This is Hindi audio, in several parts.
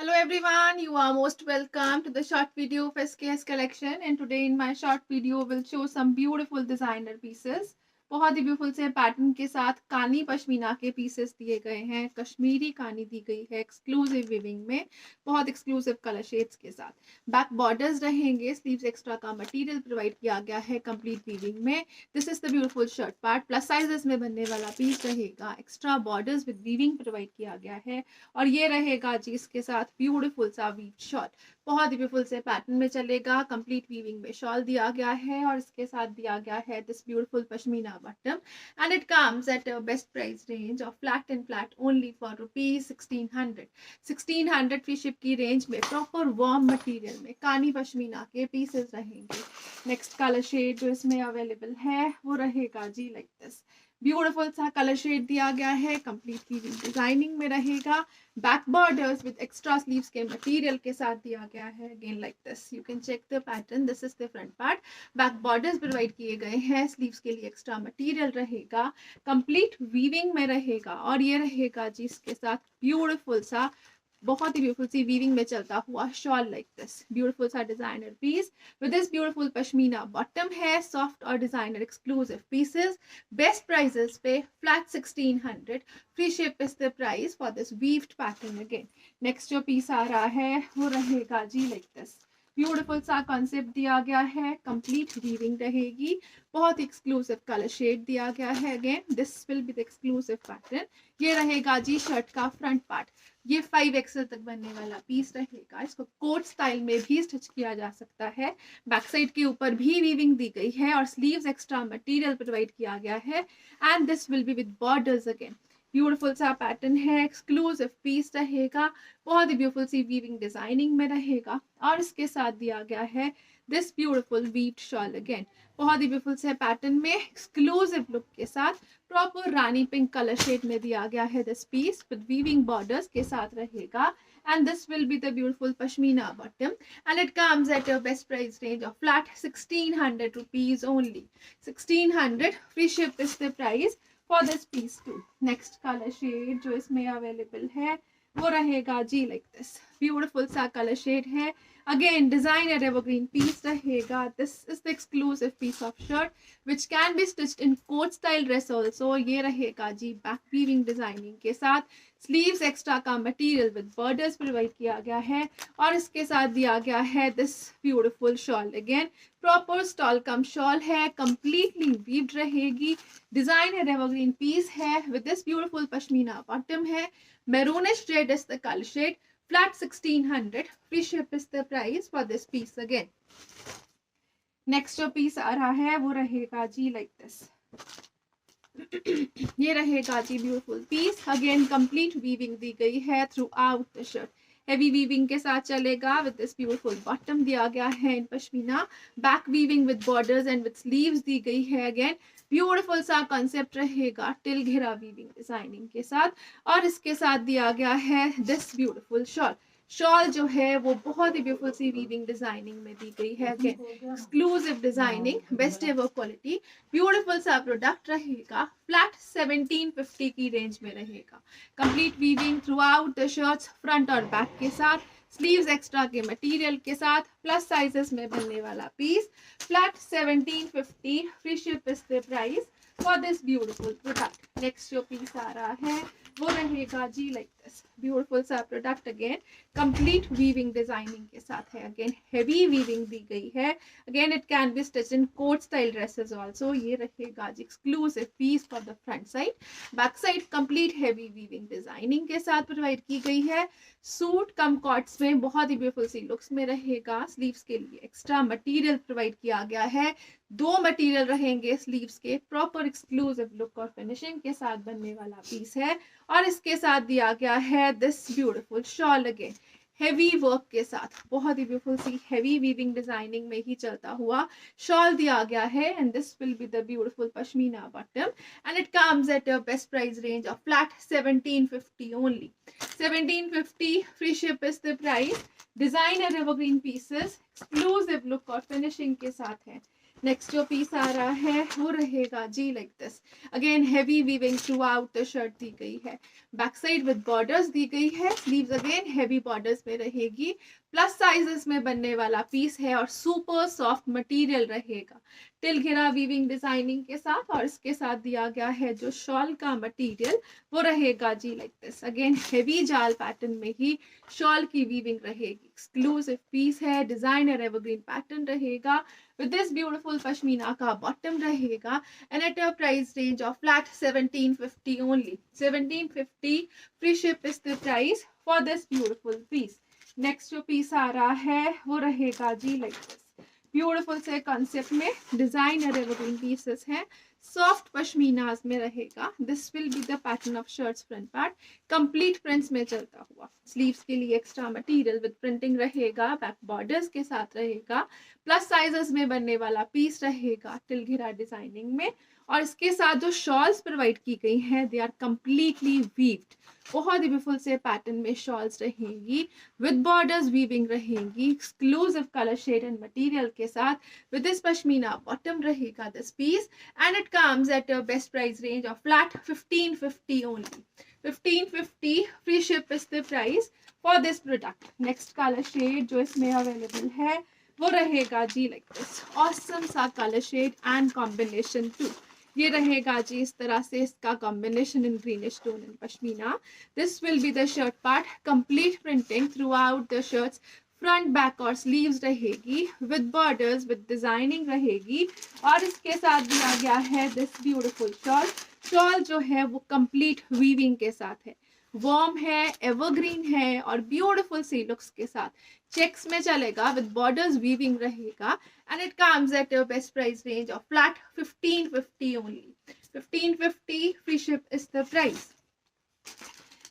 Hello everyone, you are most welcome to the short video of SKS collection, and today in my short video will show some beautiful designer pieces. बहुत ही ब्यूटीफुल से पैटर्न के साथ कानी पश्मीना के पीसेस दिए गए हैं, कश्मीरी कानी दी गई है एक्सक्लूसिव वीविंग में, बहुत एक्सक्लूसिव कलर शेड्स के साथ। बैक बॉर्डर्स रहेंगे, स्लीव्स एक्स्ट्रा का मटेरियल प्रोवाइड किया गया है कंप्लीट वीविंग में। This is the beautiful shirt part, plus sizes में बनने वाला पीस रहेगा, extra borders with weaving provide किया गया है और ये रहेगा जी इसके साथ ब्यूटीफुल सा वीव शॉल। बहुत ही ब्यूटीफुल से पैटर्न में चलेगा, कंप्लीट वीविंग में शॉल दिया गया है और इसके साथ दिया गया है this beautiful pashmina bottom and it comes at a best price range of flat and flat only for rupees 1600 free ship की रेंज में प्रॉपर वार्म मटेरियल में कानी पश्मीना के पीसेस रहेंगे। नेक्स्ट कलर शेड जो इसमें अवेलेबल है वो रहेगा जी लाइक दिस, ब्यूटीफुल सा कलर शेड दिया गया है, कंप्लीट वीविंग डिजाइनिंग में रहेगा। Back borders with extra sleeves के मटेरियल के साथ दिया गया है, again like this you can check the pattern, this is the front part. Back borders provide किए गए हैं, स्लीव्स के लिए एक्स्ट्रा मटेरियल रहेगा, कंप्लीट वीविंग में रहेगा और ये रहेगा जी इसके साथ ब्यूटीफुल सा, बहुत ही ब्यूटीफुल सी वीविंग में चलता हुआ शॉल लाइक दिस, ब्यूटीफुल सा designer piece with this beautiful pashmina bottom है, सॉफ्ट और designer exclusive pieces, best prices पे flat 1600, free ship is the price for this weaved pattern. Again next जो पीस आ रहा है वो रहेगा जी लाइक दिस, ब्यूटीफुल सा कॉन्सेप्ट दिया गया है, कंप्लीट वीविंग रहेगी, बहुत एक्सक्लूसिव कलर शेड दिया गया है। Again this will be the exclusive pattern. ये रहेगा जी शर्ट का फ्रंट पार्ट, ये 5XL तक बनने वाला पीस रहेगा, इसको कोट स्टाइल में भी स्टिच किया जा सकता है। बैक साइड के ऊपर भी वीविंग दी गई है और स्लीव्स एक्स्ट्रा मटेरियल प्रोवाइड किया गया है and this will be with borders. Again beautiful सा पैटर्न है, एक्सक्लूसिव पीस रहेगा, बहुत ही ब्यूटीफुल सी वीविंग डिजाइनिंग में रहेगा और इसके साथ दिया गया है this beautiful weaved shawl. Again बहुत ही ब्यूटीफुल से पैटर्न में एक्सक्लूसिव लुक के साथ प्रॉपर रानी पिंक कलर शेड में दिया गया है this peace with weaving borders के साथ रहेगा and this will be the beautiful pashmina bottom and it comes at a best price range of flat 1600 rupees only, 1600 free ship is the price for this piece too। next color shade जो इसमें available है वो रहेगा जी लाइक दिस, ब्यूटीफुल सा कलर शेड है, अगेन डिजाइनर एवरग्रीन पीस रहेगा। This is the exclusive piece of shirt which can be stitched in coat style dress also. ये रहेगा जी बैक वीविंग डिजाइनिंग के साथ, स्लीव्स एक्स्ट्रा का मटेरियल विद बॉर्डर्स प्रोवाइड किया गया है और इसके साथ दिया गया है this beautiful shawl. Again proper stole cum shawl है, कंप्लीटली वीव्ड रहेगी, डिजाइनर एवरग्रीन पीस है with this beautiful pashmina bottom है, maroonish red is the color shade, flat 1600, free ship is the price for this piece। again next जो piece आ रहा है वो रहेगा जी like this, ये रहेगा जी beautiful piece, again complete weaving दी गई है throughout the shirt, heavy weaving के साथ चलेगा विद दिस ब्यूटीफुल बॉटम दिया गया है in pashmina, back weaving with borders and with sleeves दी गई है। अगेन ब्यूटीफुल सा कॉन्सेप्ट रहेगा टिल घेरा वीविंग डिजाइनिंग के साथ और इसके साथ दिया गया है दिस ब्यूटीफुल शॉल। शॉल जो है वो बहुत ही ब्यूटीफुल सी वीविंग डिजाइनिंग में दी गई है, again exclusive designing, best ever quality, beautiful सा प्रोडक्ट रहेगा, फ्लैट 1750 की रेंज में रहेगा, complete weaving throughout the shirts front और बैक के साथ, स्लीव्स एक्स्ट्रा के मटेरियल के साथ, प्लस साइजेस में बनने वाला piece, flat 1750, free ship is the price for this beautiful product. Next जो पीस आ रहा है वो रहेगा जी लाइक दिस, ब्यूटीफुल सा product, again complete weaving designing के साथ है, अगेन हेवी वीविंग दी गई है, again it can be stitched in coat style dresses also. ये रहेगा जी exclusive piece for the front side, back side complete heavy weaving designing के साथ प्रोवाइड की गई है, सूट कम कॉट्स में बहुत ही ब्यूटीफुल सी लुक्स में रहेगा, स्लीव्स के लिए एक्स्ट्रा मटेरियल प्रोवाइड किया गया है, दो मटेरियल रहेंगे स्लीव्स के, प्रॉपर एक्सक्लूसिव लुक और फिनिशिंग के साथ बनने वाला पीस है और इसके साथ दिया गया है this beautiful shawl, again heavy work के साथ, बहुत ही ब्यूटीफुल सी हेवी वीविंग डिजाइनिंग में ही चलता हुआ शॉल दिया गया है and this will be the beautiful pashmina bottom and it comes at a best price range of flat 1750 only, 1750, free ship is the price, designer evergreen pieces, exclusive look और फिनिशिंग के साथ है, नेक्स्ट जो पीस आ रहा है वो रहेगा जी like this. Again heavy weaving throughout the shirt दी गई है, बैक साइड विद बॉर्डर्स दी गई है, स्लीव्स अगेन हेवी बॉर्डर्स में रहेगी, प्लस साइजेस में बनने वाला पीस है और सुपर सॉफ्ट मटेरियल रहेगा, टिल घेरा वीविंग डिजाइनिंग के साथ। और इसके साथ दिया गया है जो शॉल का मटेरियल वो रहेगा जी लाइक दिस। अगेन हेवी जाल पैटर्न में ही शॉल की वीविंग रहेगी, एक्सक्लूसिव पीस है, डिजाइनर एवरग्रीन पैटर्न रहेगा with this beautiful pashmina ka bottom rahega, and at a price range of flat 1750 only. 1750 free ship is the price for this beautiful piece. Next जो piece आ रहा है वो रहेगा जी like this. ब्यूटीफुल से कॉन्सेप्ट में डिजाइनर एवरग्रीन पीसेस हैं, सॉफ्ट पश्मीनाज में रहेगा। This will be the pattern of shirts front part, complete prints में चलता हुआ। स्लीव्स के लिए एक्स्ट्रा मटेरियल विद प्रिंटिंग रहेगा, बैक बॉर्डर्स के साथ रहेगा, प्लस साइजेस में बनने वाला पीस रहेगा टिल घेरा डिजाइनिंग में। और इसके साथ जो शॉल्स प्रोवाइड की गई हैं दे आर कंप्लीटली वीव्ड, बहुत ही ब्यूटीफुल से पैटर्न में शॉल्स रहेंगी, विद बॉर्डर्स वीविंग रहेंगी, exclusive colour shade and material के साथ। विद दिस पश्मीना बॉटम रहेगा this piece, and it comes at a best price range of flat 1550 only. 1550 free ship is the price for this product. Next colour shade जो इसमें अवेलेबल है वो रहेगा जी लाइक दिस, ऑसम सा colour shade and combination too. ये रहेगा जी इस तरह से इसका combination in greenish tone and pashmina. This will be the shirt part, complete printing through out the shirts, front back और स्लीव्स रहेगी, विद बॉर्डर्स विद डिजाइनिंग रहेगी। और इसके साथ दिया गया है दिस ब्यूटीफुल शॉल। शॉल जो है वो कंप्लीट वीविंग के साथ है, वार्म है, एवरग्रीन है और ब्यूटीफुल सी लुक्स के साथ। चेक्स में चलेगा, विद बॉर्डर्स वीविंग रहेगा, and it comes at a best price range of flat 1550 only. 1550 free ship is the price.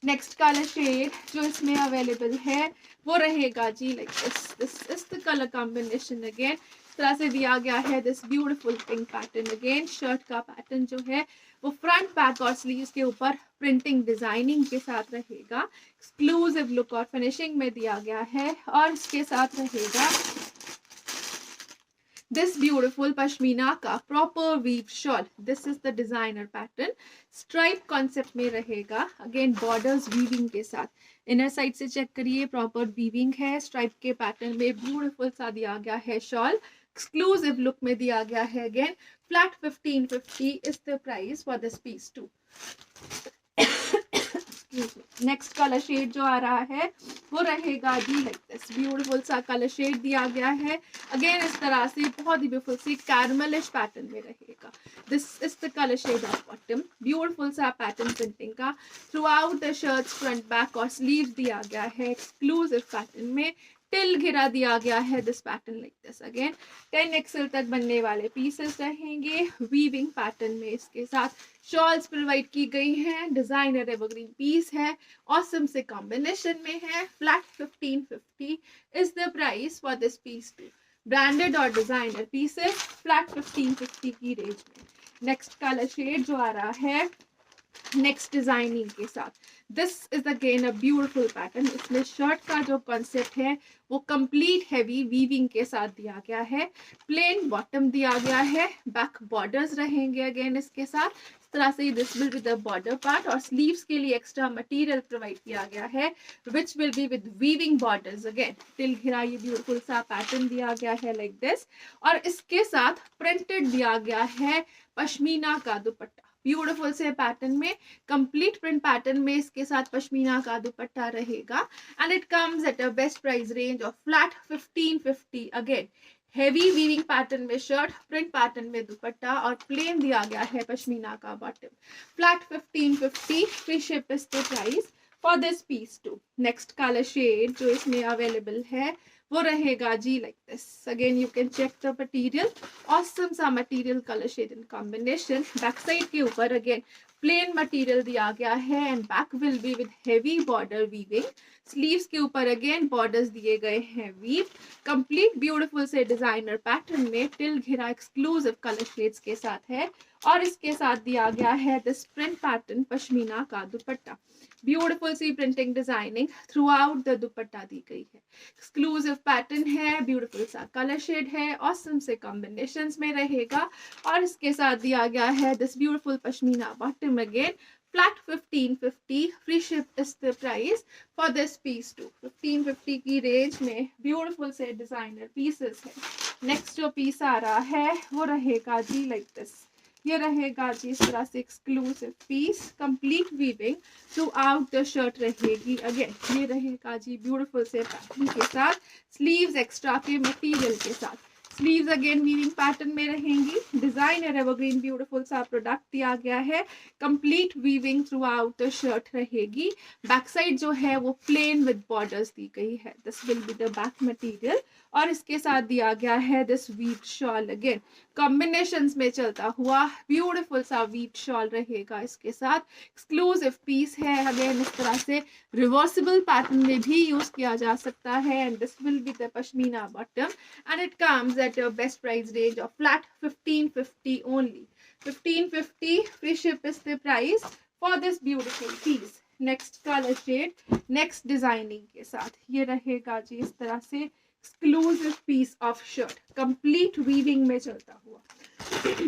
Next colour shade जो इसमें अवेलेबल है वो रहेगा जी like this is the colour combination. Again इस तरह से दिया गया है this beautiful pink pattern. Again shirt का पैटर्न जो है वो फ्रंट बैक और स्लीव्स के ऊपर प्रिंटिंग डिजाइनिंग के साथ रहेगा, एक्सक्लूसिव लुक और फिनिशिंग में दिया गया है। और इसके साथ रहेगा this beautiful pashmina का proper weave shawl. This is the designer pattern. Stripe concept में रहेगा, again borders weaving के साथ। इनर साइड से चेक करिए, प्रॉपर वीविंग है, स्ट्राइप के पैटर्न में ब्यूटीफुल सा दिया गया है शॉल, एक्सक्लूसिव लुक में दिया गया है। Again flat 1550 is the price for this piece too. Next colour shade जो आ रहा है वो रहेगा जी लाइक दिस, ब्यूटीफुल सा कलर शेड दिया गया है। अगेन इस तरह से बहुत ही ब्यूटीफुल सी कैरमलिश पैटर्न में रहेगा। This is the colour shade of bottom, beautiful सा पैटर्न प्रिंटिंग का throughout the shirts, front back और स्लीव्स दिया गया है, एक्सक्लूसिव पैटर्न में टिल घिरा दिया गया है this pattern like this. Again 10 XL तक बनने वाले पीसेस रहेंगे, वीविंग पैटर्न में इसके साथ शॉल्स प्रोवाइड की गई हैं, डिजाइनर एवरग्रीन पीस है, ऑसम से कॉम्बिनेशन में है। Flat 1550 is the price for this piece too. Branded और डिजाइनर पीसेस फ्लैट 1550 की रेंज में। नेक्स्ट कलर शेड जो आ रहा है नेक्स्ट डिजाइनिंग के साथ, this is again a beautiful pattern. इसमें शर्ट का जो कॉन्सेप्ट है वो कंप्लीट हैवी वीविंग के साथ दिया गया है, प्लेन बॉटम दिया गया है, बैक बॉर्डर्स रहेंगे अगेन इसके साथ इस तरह से। This will be the border part और स्लीव्स के लिए एक्स्ट्रा मटेरियल प्रोवाइड किया गया है which will be with weaving borders. Again till घेरा ये ब्यूटीफुल सा पैटर्न दिया गया है लाइक दिस, और इसके साथ प्रिंटेड दिया गया है पश्मीना का दुपट्टा, ब्यूटीफुल से पैटर्न में, कंप्लीट प्रिंट पैटर्न में इसके साथ पश्मीना का दुपट्टा रहेगा। And it comes at a best price range of flat 1550। Again heavy weaving pattern में शर्ट, प्रिंट पैटर्न में दुपट्टा और प्लेन दिया गया है पश्मीना का bottom. Flat 1550 free ship is the price for this piece too. Next colour shade जो इसमें अवेलेबल है वो रहेगा जी like this. Again you can check the material, awesome सा material, colour shade in combination. Back side के ऊपर अगेन प्लेन मटेरियल दिया गया है and back will be with heavy border weaving. Sleeves के ऊपर अगेन बॉर्डर्स दिए गए हैं वीव, कंप्लीट ब्यूटीफुल से डिजाइनर पैटर्न में टिल घेरा एक्सक्लूसिव कलर शेड्स के साथ है। और इसके साथ दिया गया है दिस प्रिंट पैटर्न पश्मीना का दुपट्टा। ब्यूटीफुल सी printing designing throughout the dupatta दी गई है। एक्सक्लूसिव पैटर्न है, ब्यूटीफुल सा कलर शेड है, ऑसम से कॉम्बिनेशंस में रहेगा। और इसके साथ दिया गया है this beautiful pashmina bottom again flat 1550 free ship is the price for this piece too. 1550 की रेंज में ब्यूटीफुल से डिजाइनर पीसेस है। नेक्स्ट जो पीस आ रहा है वो रहेगा जी लाइक दिस। ये रहेगा जी इस तरह से exclusive piece, complete weaving throughout the shirt रहेगी। अगेन ये रहेगा जी ब्यूटीफुल से पैटर्न के साथ, स्लीव्स एक्स्ट्रा के मटेरियल के साथ। स्लीव्स अगेन वीविंग पैटर्न में रहेंगी। डिजाइनर एवरग्रीन ब्यूटीफुल सा प्रोडक्ट दिया गया है, complete weaving throughout the shirt रहेगी। बैक साइड जो है वो प्लेन विद बॉर्डर्स दी गई है। This will be the back material. और इसके साथ दिया गया है this weave shawl, again combinations में चलता हुआ ब्यूटीफुल सा वीव शॉल रहेगा। इसके साथ एक्सक्लूसिव पीस है, अगेन इस तरह से रिवर्सिबल पैटर्न में भी यूज किया जा सकता है। And this will be the pashmina bottom and it comes at your best price range of flat 1550 only. 1550 free ship is the price for this beautiful piece. Next colour shade, next designing के साथ ये रहेगा जी इस तरह से exclusive piece of shirt, complete weaving में चलता हुआ।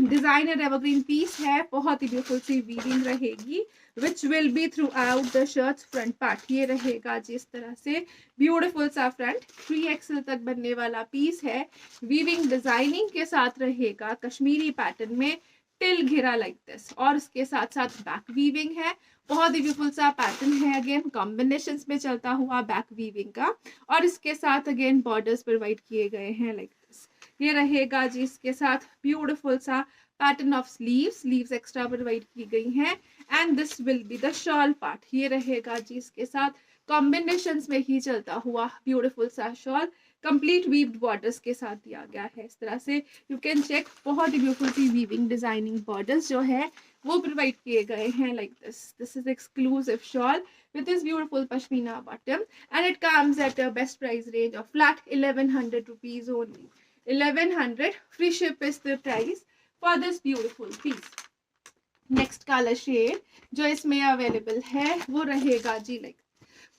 डिजाइनर एवरग्रीन पीस है, बहुत ही ब्यूटीफुल सी वीविंग रहेगी which will be through out the shirt front part. ये रहेगा जी इस तरह से ब्यूटीफुल सा फ्रंट, 3XL तक बनने वाला पीस है। वीविंग डिजाइनिंग के साथ रहेगा कश्मीरी पैटर्न में टिल घेरा लाइक दिस। और इसके साथ साथ बैक वीविंग है, बहुत ही ब्यूटीफुल सा पैटर्न है, अगेन कॉम्बिनेशंस में चलता हुआ बैक वीविंग का। और इसके साथ अगेन बॉर्डर्स प्रोवाइड किए गए हैं लाइक दिस। ये रहेगा जी इसके साथ ब्यूटीफुल सा pattern of sleeves extra provide की गई हैं। And this will be the shawl part. ये रहेगा जी इसके साथ कॉम्बिनेशंस में ही चलता हुआ ब्यूटीफुल सा शॉल, कंप्लीट वीव्ड बॉर्डर्स के साथ दिया गया है। इस तरह से यू कैन चेक, बहुत ही ब्यूटीफुल सी वीविंग डिजाइनिंग बॉर्डर्स जो है वो प्रोवाइड किए गए हैं like this. This is exclusive shawl with this beautiful pashmina bottom and it comes at a best price range of flat 1100 rupees only. 1100 free ship is the price for this beautiful piece. Next colour shade जो इसमें अवेलेबल है वो रहेगा जी लाइक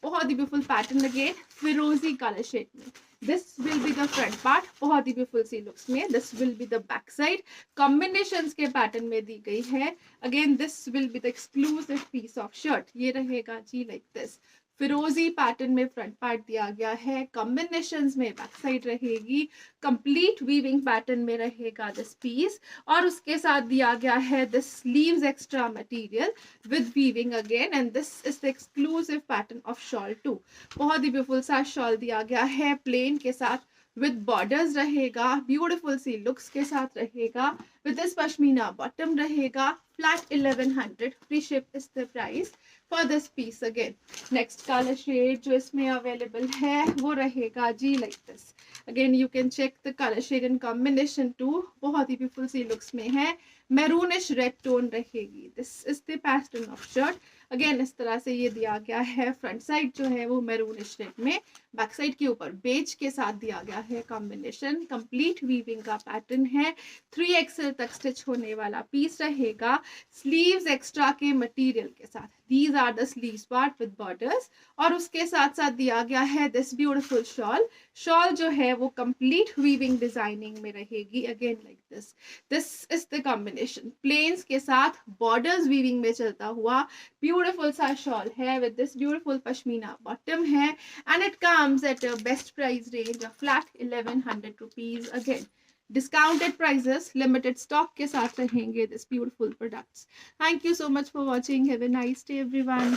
बहुत ही ब्यूटीफुल पैटर्न, अगेन फिरोजी कलर शेड में। This will be the front part, बहुत ही ब्यूटीफुल सी लुक्स में। This will be the back side, combinations के पैटर्न में दी गई है। Again this will be the exclusive piece of shirt. ये रहेगा जी लाइक दिस, फिरोजी पैटर्न में फ्रंट पार्ट दिया गया है, कॉम्बिनेशंस में बैक साइड रहेगी, कंप्लीट वीविंग पैटर्न में रहेगा दिस पीस। और उसके साथ दिया गया है this sleeves extra material with weaving again and this is the exclusive pattern of shawl too. बहुत ही ब्यूटीफुल सा शॉल दिया गया है प्लेन के साथ विद बॉर्डर्स रहेगा, ब्यूटीफुल सी लुक्स के साथ रहेगा। विद दिस पश्मीना बॉटम रहेगा, flat 1100 free ship is the price for this piece. Again next colour shade जो इसमें अवेलेबल है वो रहेगा जी like this. Again you can check the colour shade in combination too, बहुत ही ब्यूटीफुल सी लुक्स में है, मैरूनिश रेड टोन रहेगी। This is the pattern of shirt. Again इस तरह से ये दिया गया है, फ्रंट साइड जो है वो मैरूनिश रेड में, बैक साइड के ऊपर बेज के साथ दिया गया है कॉम्बिनेशन। कंप्लीट वीविंग का पैटर्न है, 3XL तक स्टिच होने वाला पीस रहेगा, स्लीव्स एक्स्ट्रा के मटेरियल के साथ। These are the sleeves part with borders. और उसके साथ साथ दिया गया है दिस ब्यूटीफुल शॉल। शॉल जो है वो कंप्लीट वीविंग डिजाइनिंग में रहेगी, again like this. This is the combination, plains के साथ बॉर्डर्स वीविंग में चलता हुआ ब्यूटीफुल सा शॉल है with this beautiful pashmina bottom है and it comes at a best price range of flat 1100 rupees. Again discounted prices, limited stock के साथ रहेंगे this beautiful products. Thank you so much for watching, have a nice day everyone.